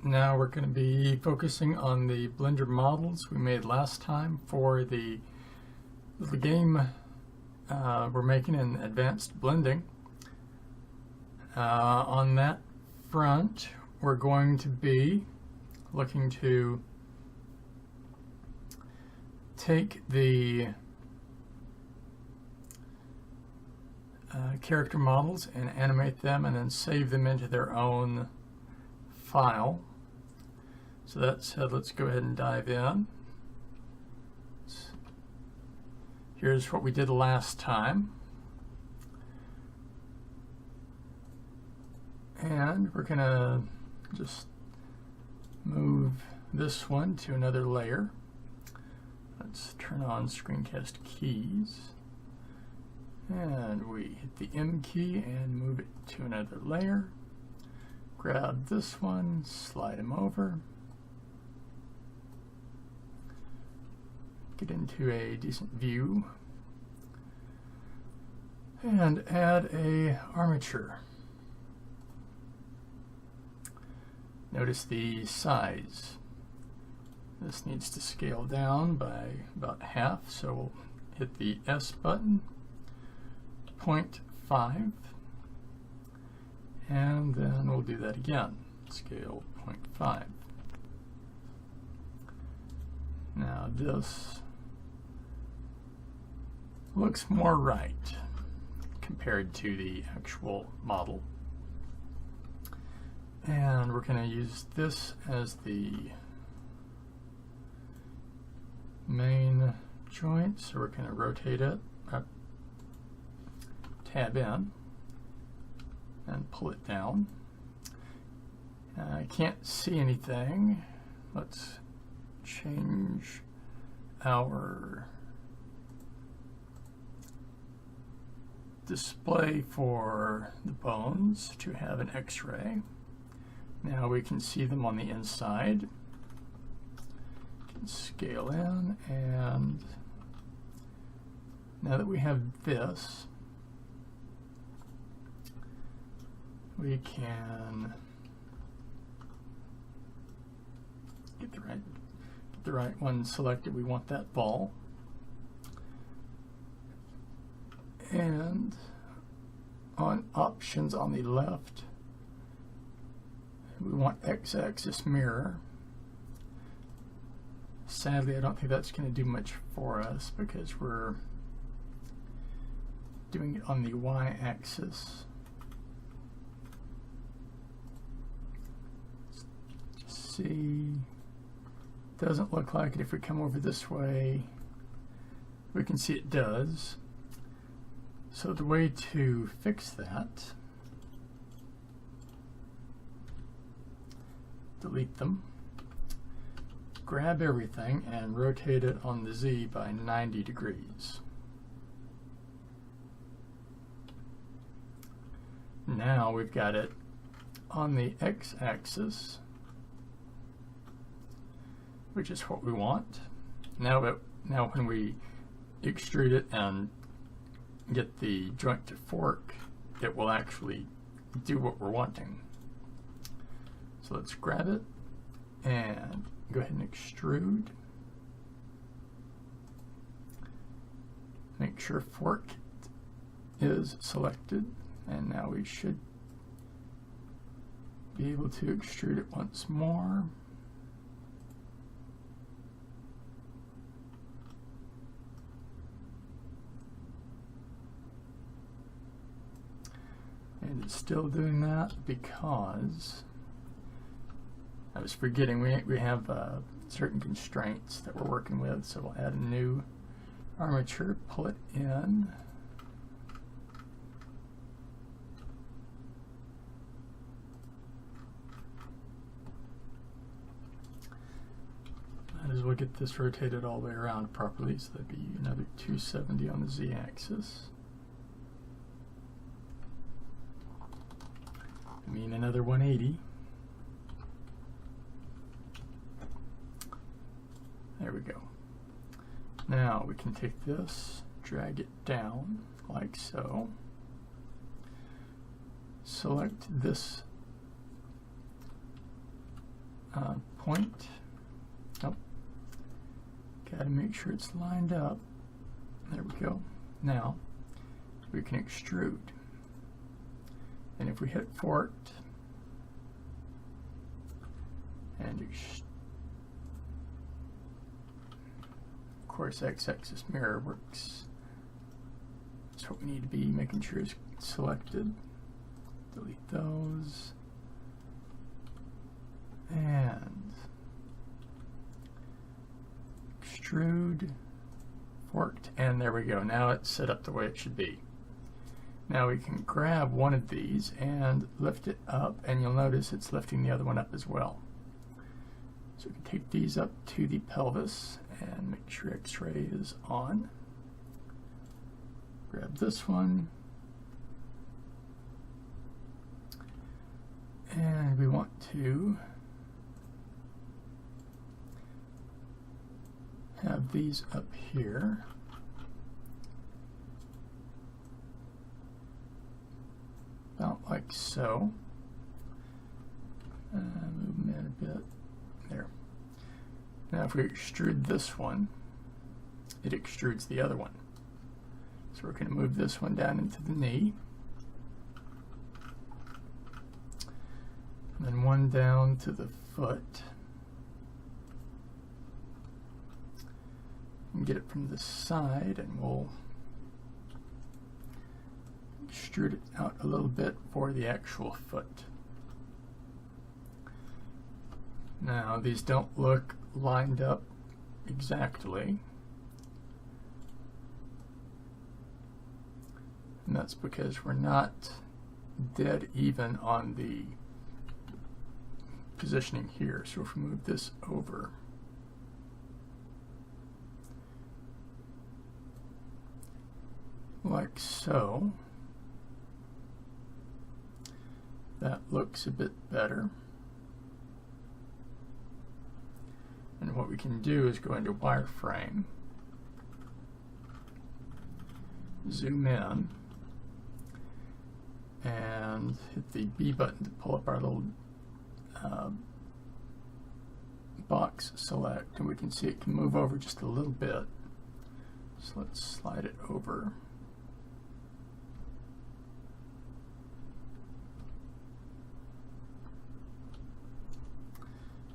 Now we're going to be focusing on the Blender models we made last time for the game we're making in advanced blending. On that front, we're going to be looking to take the character models and animate them and then save them into their own file. So that said, let's go ahead and dive in. Here's what we did last time. And we're going to just move this one to another layer. Let's turn on screencast keys. And we hit the M key and move it to another layer. Grab this one, slide him over. Get into a decent view. And add a armature. Notice the size. This needs to scale down by about half, so we'll hit the S button, 0.5, and then we'll do that again, scale 0.5. Now this looks more right compared to the actual model. And we're going to use this as the main joint, so we're going to rotate it, tab in, and pull it down. I can't see anything. Let's change our display for the bones to have an X-ray. Now we can see them on the inside. Can scale in, and now that we have this, we can get the right one selected. We want that ball. And on options on the left, we want X-axis mirror. Sadly, I don't think that's going to do much for us because we're doing it on the Y-axis. See, doesn't look like it. If we come over this way, we can see it does. So the way to fix that, delete them, grab everything and rotate it on the Z by 90 degrees. Now we've got it on the X-axis, which is what we want. Now when we extrude it and get the joint to fork, it will actually do what we're wanting. So let's grab it and go ahead and extrude. Make sure fork is selected, and now we should be able to extrude it once more. And it's still doing that because I was forgetting we have certain constraints that we're working with. So we'll add a new armature, pull it in. Might as well get this rotated all the way around properly, so that'd be another 270 on the Z-axis. I mean another 180. There we go. Now we can take this, drag it down like so. Select this point. Oh, gotta make sure it's lined up. There we go. Now we can extrude, and if we hit forked and of course x-axis mirror works. That's what we need to be making sure it's selected. Delete those. And extrude, forked, and there we go. Now it's set up the way it should be. Now we can grab one of these and lift it up, and you'll notice it's lifting the other one up as well. So we can take these up to the pelvis and make sure X-ray is on. Grab this one. And we want to have these up here. About like so. Move them in a bit. There. Now if we extrude this one, it extrudes the other one. So we're going to move this one down into the knee. And then one down to the foot. And get it from the side, and we'll extrude it out a little bit for the actual foot. Now these don't look lined up exactly, and that's because we're not dead even on the positioning here. So if we move this over, like so, that looks a bit better. And what we can do is go into wireframe, zoom in, and hit the B button to pull up our little box select, and we can see it can move over just a little bit. So let's slide it over.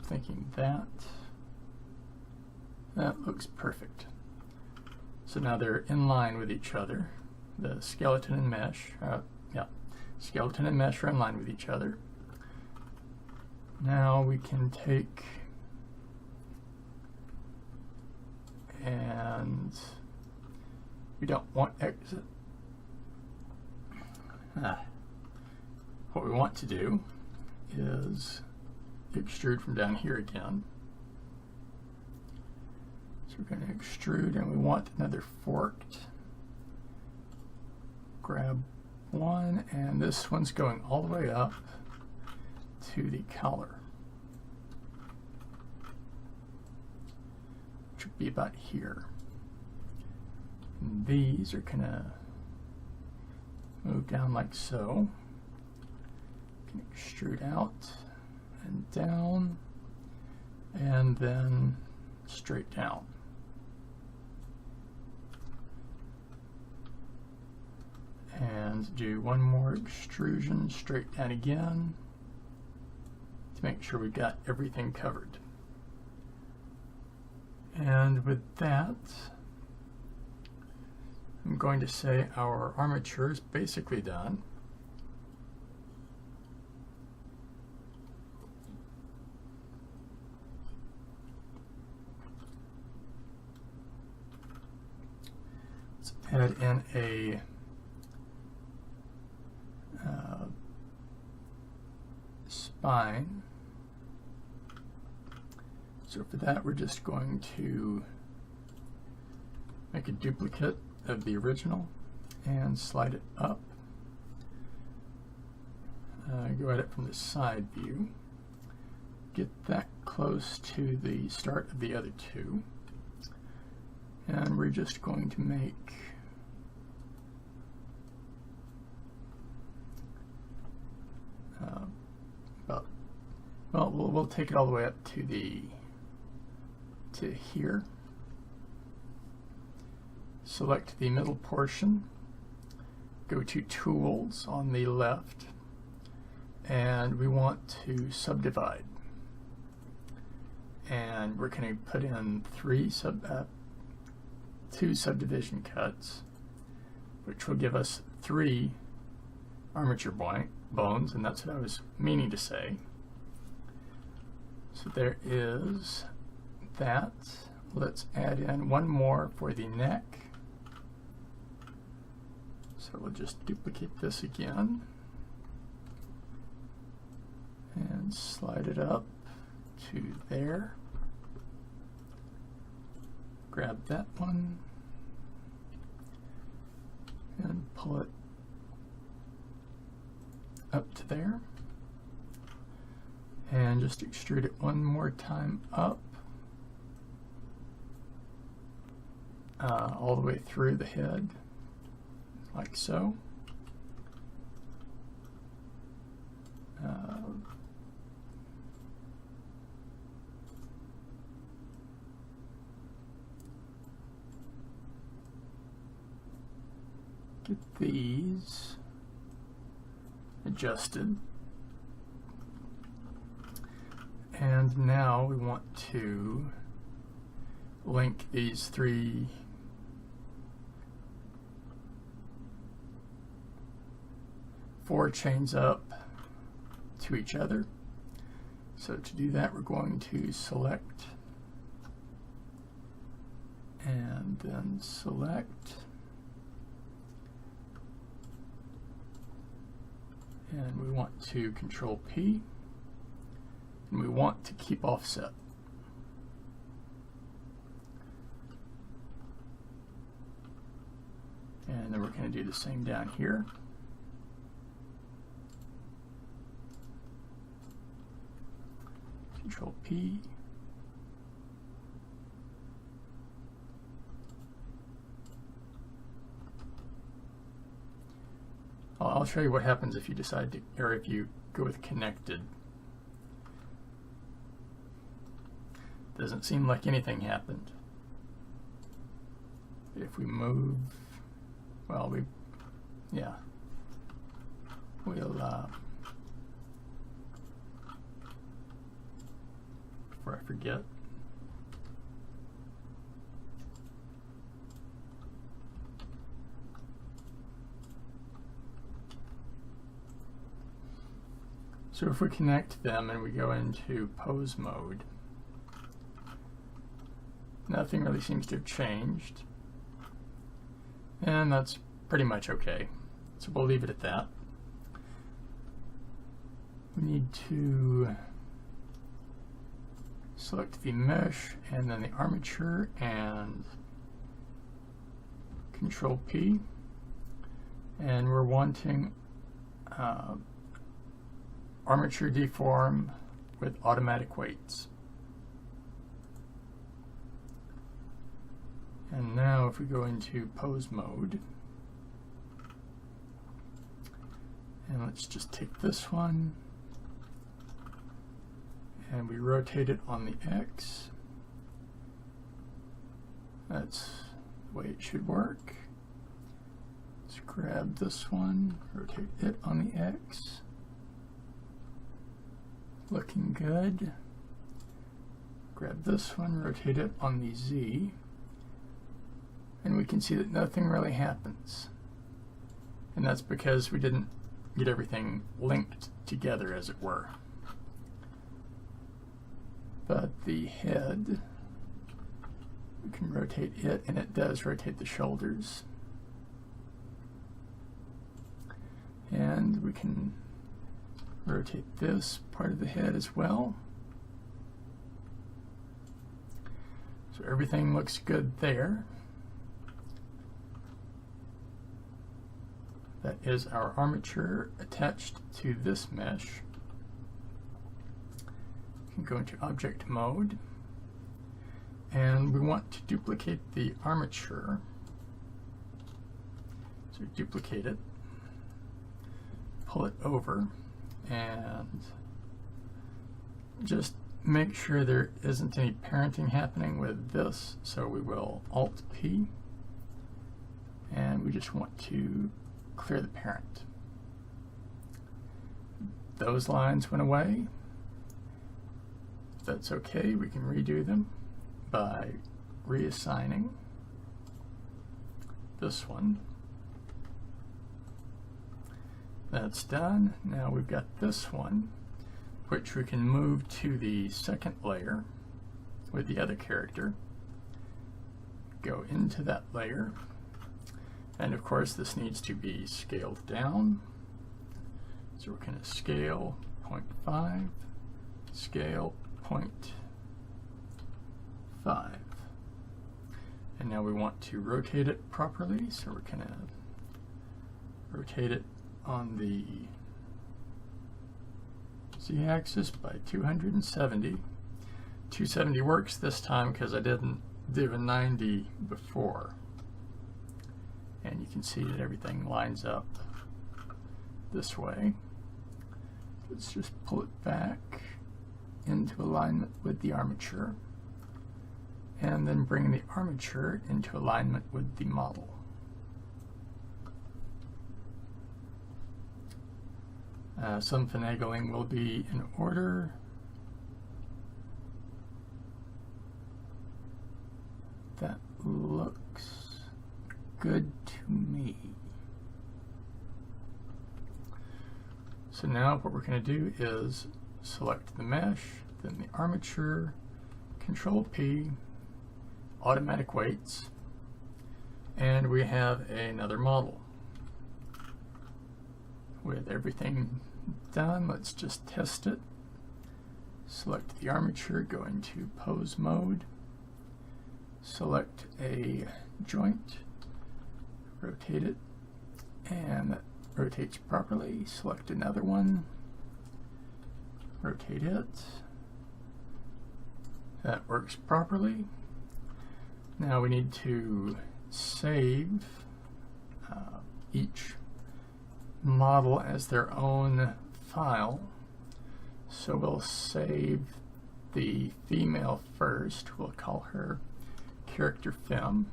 Thinking that looks perfect. So now they're in line with each other. The skeleton and mesh, skeleton and mesh are in line with each other. Now we can take and we don't want exit. What we want to do is extrude from down here again. So we're going to extrude, and we want another forked. Grab one, and this one's going all the way up to the collar, which would be about here. And these are going to move down like so. Can extrude out and down, and then straight down. And do one more extrusion straight down again to make sure we've got everything covered. And with that, I'm going to say our armature is basically done. Let's add in a spine. So for that, we're just going to make a duplicate of the original and slide it up. Go at it from the side view. Get that close to the start of the other two. And we're just going to make about Well, we'll take it all the way up to here. Select the middle portion, go to Tools on the left, and we want to subdivide. And we're going to put in two subdivision cuts, which will give us 3 armature bones, and that's what I was meaning to say. So there is that. Let's add in one more for the neck. So we'll just duplicate this again and slide it up to there. Grab that one and pull it up to there, and just extrude it one more time up all the way through the head, like so. Get these adjusted. And now we want to link these 4 chains up to each other. So to do that, we're going to select and then select, and we want to Control P, and we want to keep offset. And then we're going to do the same down here. Control P. I'll show you what happens if you decide to, or if you go with connected. Doesn't seem like anything happened. But if we move, well, we'll before I forget. So if we connect them and we go into pose mode, nothing really seems to have changed. And that's pretty much okay. So we'll leave it at that. We need to select the mesh and then the armature and Control P. And we're wanting armature deform with automatic weights. And now if we go into pose mode, and let's just take this one and we rotate it on the X. That's the way it should work. Let's grab this one, rotate it on the X. Looking good. Grab this one, rotate it on the Z. And we can see that nothing really happens. And that's because we didn't get everything linked together, as it were. But the head, we can rotate it, and it does rotate the shoulders. And we can rotate this part of the head as well. So everything looks good there. That is our armature attached to this mesh. We can go into object mode, and we want to duplicate the armature. So duplicate it, pull it over, and just make sure there isn't any parenting happening with this, so we will Alt-P, and we just want to clear the parent. Those lines went away. If that's okay, we can redo them by reassigning this one. That's done. Now we've got this one, which we can move to the second layer with the other character. Go into that layer. And of course, this needs to be scaled down. So we're going to scale 0.5, scale 0.5. And now we want to rotate it properly, so we're going to rotate it on the z-axis by 270. 270 works this time because I didn't do a 90 before. And you can see that everything lines up this way. Let's just pull it back into alignment with the armature, and then bring the armature into alignment with the model. Some finagling will be in order. That looks good to me. So now what we're going to do is select the mesh, then the armature, Control P, automatic weights, and we have another model. With everything done, let's just test it. Select the armature, go into pose mode, select a joint, rotate it, and that rotates properly. Select another one, rotate it. That works properly. Now we need to save each model as their own file. So we'll save the female first. We'll call her character fem.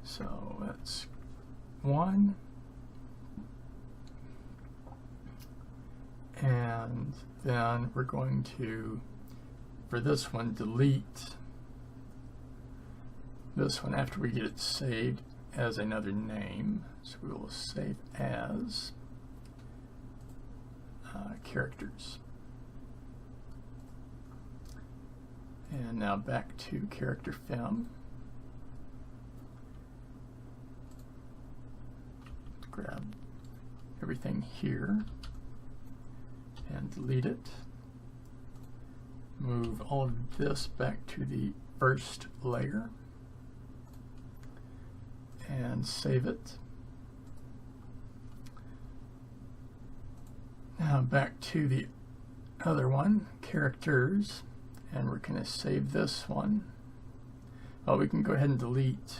So that's one. And then we're going to, for this one, delete this one after we get it saved as another name. So we will save as characters. And now back to character fem. Grab everything here and delete it. Move all of this back to the first layer and save it. Now back to the other one, characters, and we're going to save this one. Well, we can go ahead and delete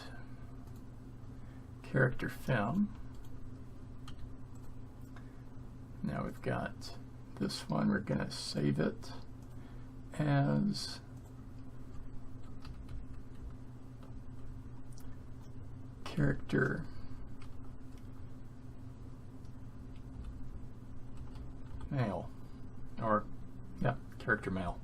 character fem. Now we've got this one, we're going to save it as character male, or yeah, character male.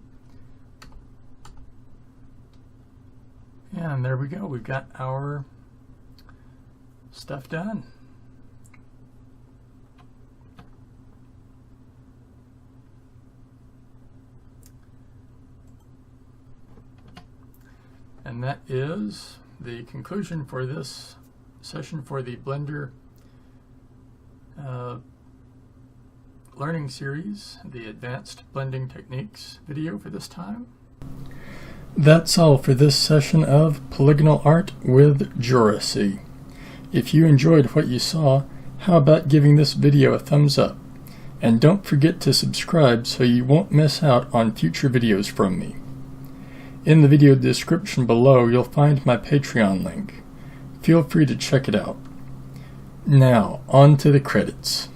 And there we go, we've got our stuff done. And that is the conclusion for this session for the Blender learning series, the Advanced Blending Techniques video for this time. That's all for this session of Polygonal Art with JoRaSe. If you enjoyed what you saw, how about giving this video a thumbs up? And don't forget to subscribe so you won't miss out on future videos from me. In the video description below, you'll find my Patreon link. Feel free to check it out. Now, on to the credits.